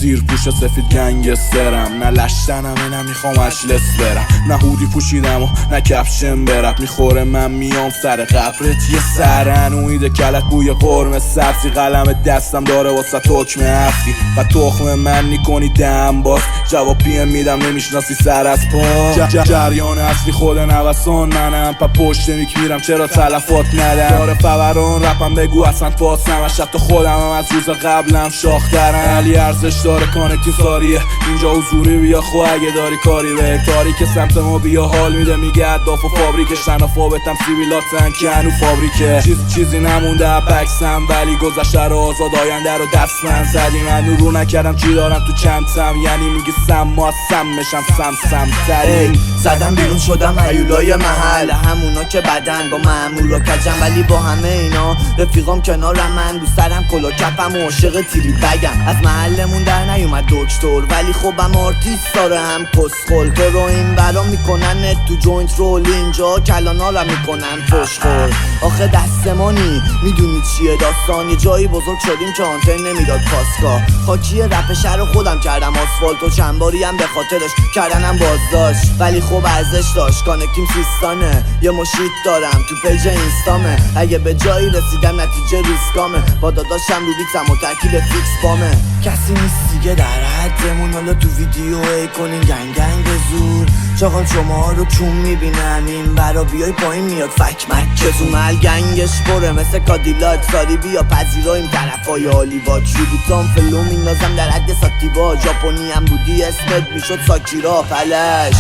زیر پوش سفید گنگسترم، نه لشتنمه نه میخوام اجلس برم، نه هودی پوشیدم و نه کفشم برم. میخوره من میام سر قبرت یه سرن اویده کلت بوی قرمه سبزی، قلم دستم داره واسه حکم هفتی و تخم من میکنی دم باز. جواب پیم میدم نمیشناسی سر از پا، جریان اصلی خود نوسان منم، پا پشت میک میرم چرا تلفات ندم. داره فوران رپم بگو اصلا پاسم، از شب تا خودم از روز قبلم شاخترم. علی ارزش داره کانکتی ساریه اینجا حضوری، بیا خو اگه داری کاری به تاریک سمت ما بیا حال میده. میگه اهداف و فابریکش تنافابتم سیویلاتن که هنو فابریکه چیزی نمونده بکسم، ولی گذشته رو آزاد آینده رو دست من زدی. من رو نکردم چی دارم تو چند سم، یعنی میگی سم ما سم مشم سم تری. زدم بیرون شدم هیولای محل، همونا که بدن با معمول و کجم، ولی با همه اینا رفیقام کنارم. من رو سرم کلا کپم و عاشق تیری بگم. از محلمون در نیومد دکتر، ولی خبم آرتیست داره هم کسخل. تو رو این برا میکنن تو جوینت رول، اینجا کلانا را میکنن پشخور. آخه دستمانی میدونی چیه داستان، یه جایی بزرگ شدیم که آنتن نمیداد پاسگاه. خاکی رپ شهر خودم کردم آسفالت و چند باری هم به خاطرش کردنم بازداشت، ولی خب ارزش داشت. کانکتیم سیستانه یه مشیت دارم تو پیج اینستامه، اگه به جایی رسیدم نتیجه ریسکامه. با داداشم رو بیتم و ترکیب فیکس بامه. کسی نیست دیگه در حدمون، حالا تو ویدیو ای کنین گنگ به زور. چاقال شما رو چون میبینن این برا بیای پایین میاد فک مک تو مل. گنگش بره مثل کادیلاک، ساری بیا پذیراییم طرفای آلیواک. شروطام فلو میندازم در حد ساتیوا، ژاپنی هم بودی اسمت میشد ساکیرا پلش.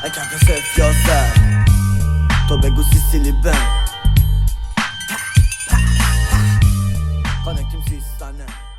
اکم صرف یاسر تو بگو سیسیلی بن کانکتیم سیستانه.